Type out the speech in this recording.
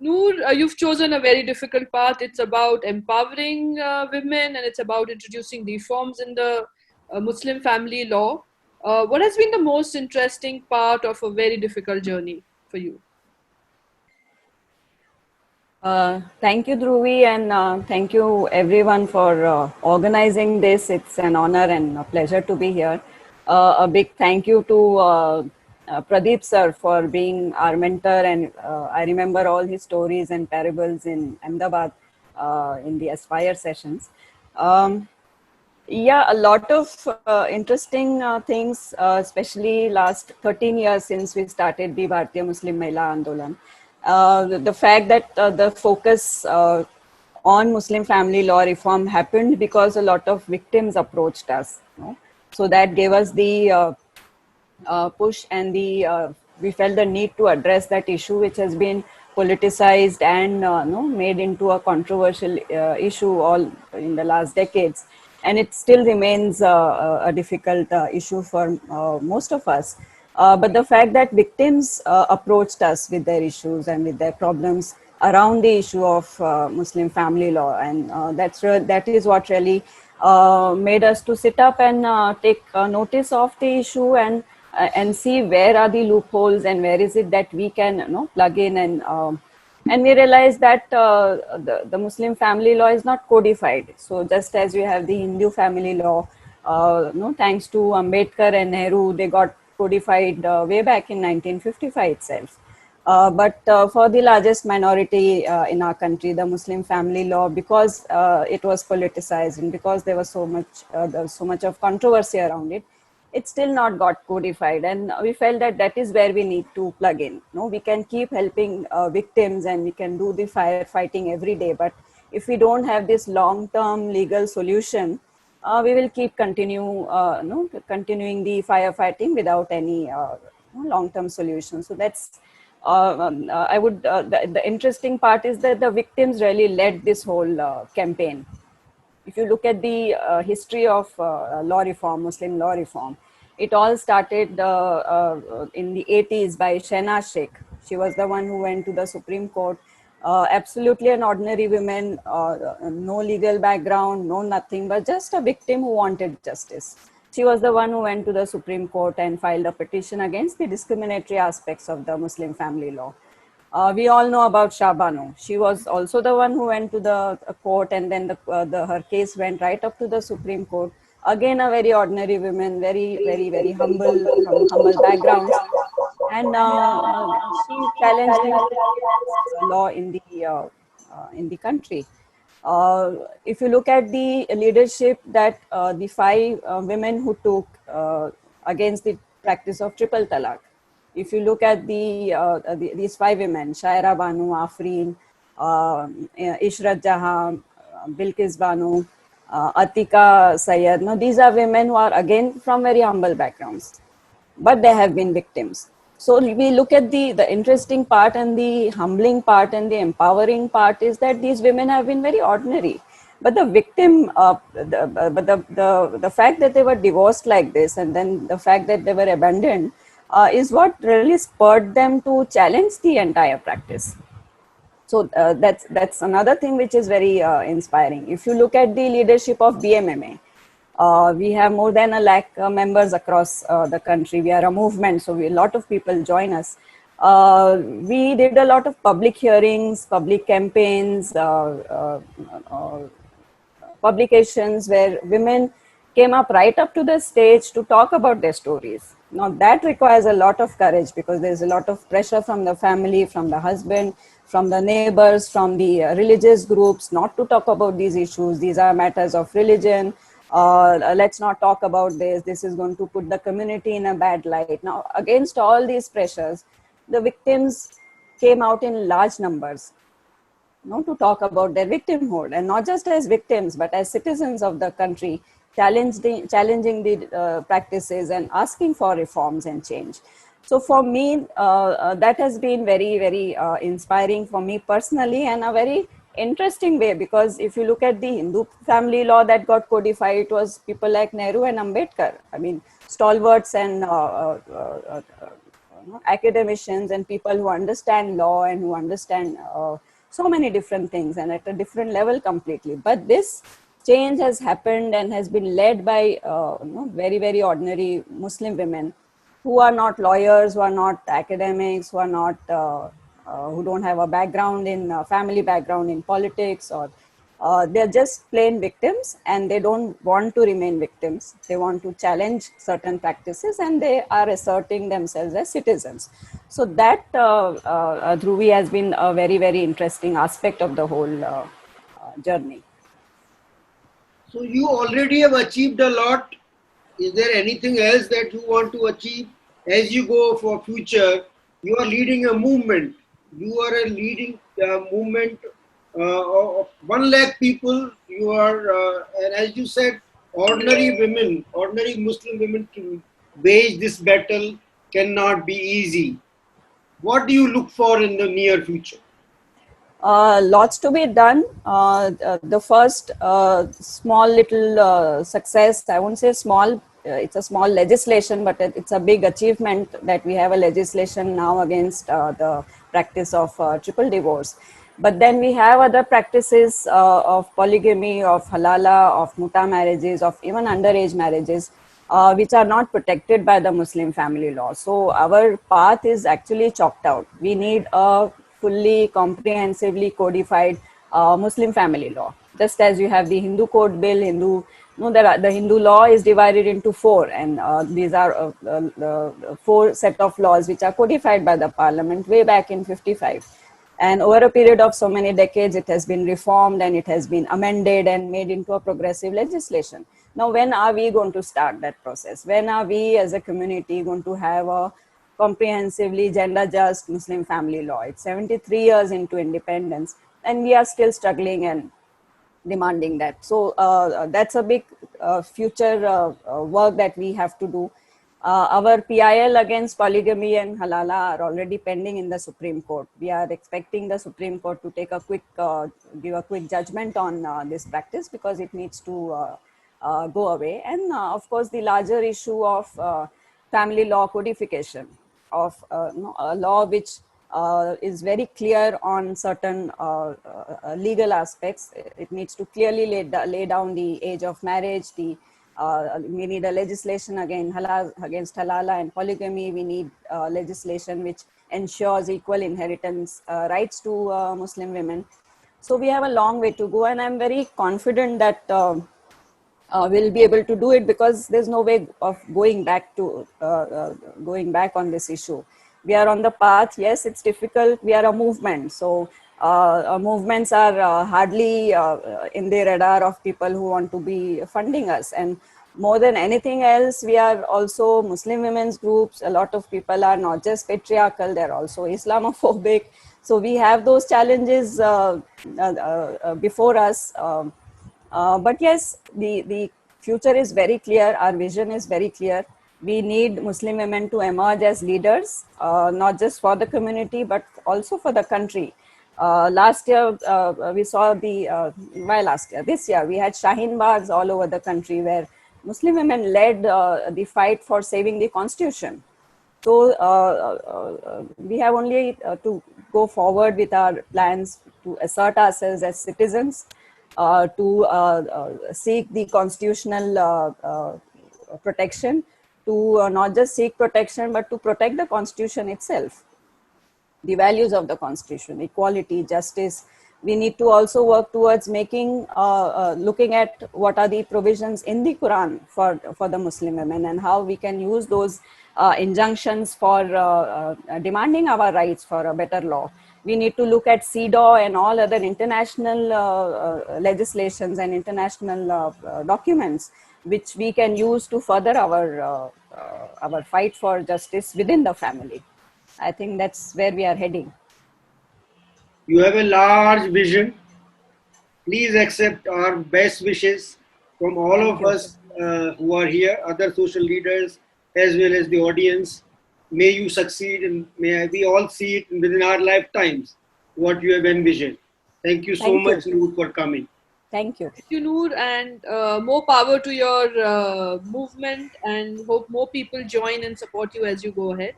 Noor, you've chosen a very difficult path. It's about empowering women, and it's about introducing reforms in the Muslim family law. What has been the most interesting part of a very difficult journey for you? Thank you, Dhruvi, and thank you everyone for organizing this. It's an honor and a pleasure to be here. A big thank you to Pradeep sir for being our mentor, and I remember all his stories and parables in Ahmedabad in the Aspire sessions. Um, yeah, a lot of interesting things, especially last 13 years since we started the Bharatiya Muslim Mahila Andolan. The fact that the focus on Muslim family law reform happened because a lot of victims approached us. You know? So that gave us the push, and the we felt the need to address that issue, which has been politicized and no, made into a controversial issue all in the last decades, and it still remains a difficult issue for most of us. But the fact that victims approached us with their issues and with their problems around the issue of Muslim family law, and that is what really made us to sit up and take notice of the issue, and see where are the loopholes and where is it that we can, you know, plug in, and we realized that the Muslim family law is not codified. So just as we have the Hindu family law, no, thanks to Ambedkar and Nehru, they got codified way back in 1955 itself. But for the largest minority in our country, the Muslim family law, because it was politicized and because there was so much of controversy around it, it's still not got codified, and we felt that that is where we need to plug in. No, we can keep helping victims and we can do the firefighting every day, but if we don't have this long term legal solution, we will keep no, continuing the firefighting without any long term solution. So that's I would the interesting part is that the victims really led this whole campaign. If you look at the history of law reform, Muslim law reform, it all started in the 80s by Shehnaz Sheikh. She was the one who went to the Supreme Court. Absolutely an ordinary woman, no legal background, no nothing, but just a victim who wanted justice. She was the one who went to the Supreme Court and filed a petition against the discriminatory aspects of the Muslim family law. We all know about Shabano. She was also the one who went to the court, and then her case went right up to the Supreme Court. Again, a very ordinary woman, very, very, very humble, from humble backgrounds, and she challenged the law in the country. If you look at the leadership that the five women who took against the practice of triple talaq, if you look at these five women, Shaira Banu, Afreen, Ishrat Jahan, Bilkis Banu, Atika Sayed, now these are women who are again from very humble backgrounds, but they have been victims. So we look at the interesting part and the humbling part and the empowering part is that these women have been very ordinary. But the victim, the fact that they were divorced like this, and then the fact that they were abandoned, is what really spurred them to challenge the entire practice. So that's another thing which is very inspiring. If you look at the leadership of BMMA, we have more than a lakh members across the country. We are a movement, so a lot of people join us. We did a lot of public hearings, public campaigns, publications where women came up right up to the stage to talk about their stories. Now that requires a lot of courage because there's a lot of pressure from the family, from the husband, from the neighbors, from the religious groups not to talk about these issues. These are matters of religion. Let's not talk about this. This is going to put the community in a bad light. Now, against all these pressures, the victims came out in large numbers, to talk about their victimhood, and not just as victims but as citizens of the country, challenging the practices and asking for reforms and change. So for me, that has been very, very inspiring for me personally, and a very interesting way, because if you look at the Hindu family law that got codified, it was people like Nehru and Ambedkar. I mean, stalwarts and academicians and people who understand law and who understand so many different things and at a different level completely. But this change has happened and has been led by very, very ordinary Muslim women who are not lawyers, who are not academics, who are not, who don't have a background in family background in politics, or they're just plain victims and they don't want to remain victims. They want to challenge certain practices and they are asserting themselves as citizens. So that, Dhruvi, has been a very, very interesting aspect of the whole journey. So you already have achieved a lot. Is there anything else that you want to achieve as you go for future? You are leading a movement. You are a leading movement of 1 lakh people. You are, and as you said, ordinary women, ordinary Muslim women to wage this battle cannot be easy. What do you look for in the near future? Lots to be done. The first small little success, I won't say small, it's a small legislation, but it's a big achievement that we have a legislation now against the practice of triple divorce. But then we have other practices of polygamy, of halala, of muta marriages, of even underage marriages, which are not protected by the Muslim family law. So our path is actually chalked out. We need a fully comprehensively codified Muslim family law. Just as you have the Hindu code bill, the Hindu law is divided into 4, and these are 4 set of laws which are codified by the parliament way back in 55. And over a period of so many decades, it has been reformed and it has been amended and made into a progressive legislation. Now, when are we going to start that process? When are we as a community going to have a comprehensively gender just Muslim family law? It's 73 years into independence and we are still struggling and demanding that. So that's a big future work that we have to do. Our PIL against polygamy and halala are already pending in the Supreme Court. We are expecting the Supreme Court to take a quick, give a quick judgment on this practice because it needs to go away. And of course, the larger issue of family law codification of a law which is very clear on certain legal aspects. It needs to clearly lay down the age of marriage. We need a legislation against halala and polygamy. We need legislation which ensures equal inheritance rights to Muslim women. So we have a long way to go, and I'm very confident that we'll be able to do it because there's no way of going back on this issue. We are on the path. Yes, it's difficult. We are a movement. So movements are hardly in the radar of people who want to be funding us. And more than anything else, we are also Muslim women's groups. A lot of people are not just patriarchal, they're also Islamophobic. So we have those challenges before us. But yes, the future is very clear. Our vision is very clear. We need Muslim women to emerge as leaders, not just for the community, but also for the country. Last year, we saw this year, we had Shaheen Baghs all over the country where Muslim women led the fight for saving the constitution. So we have only to go forward with our plans to assert ourselves as citizens, to seek the constitutional protection, to not just seek protection, but to protect the constitution itself, the values of the constitution, equality, justice. We need to also work towards making, looking at what are the provisions in the Quran for the Muslim women and how we can use those injunctions for demanding our rights for a better law. We need to look at CEDAW and all other international legislations and international documents which we can use to further our fight for justice within the family. I think that's where we are heading. You have a large vision. Please accept our best wishes from all of us who are here, other social leaders, as well as the audience. May you succeed and may we all see it within our lifetimes, what you have envisioned. Thank you so much, Noor, for coming. Thank you. Thank you, Noor, and more power to your movement, and hope more people join and support you as you go ahead.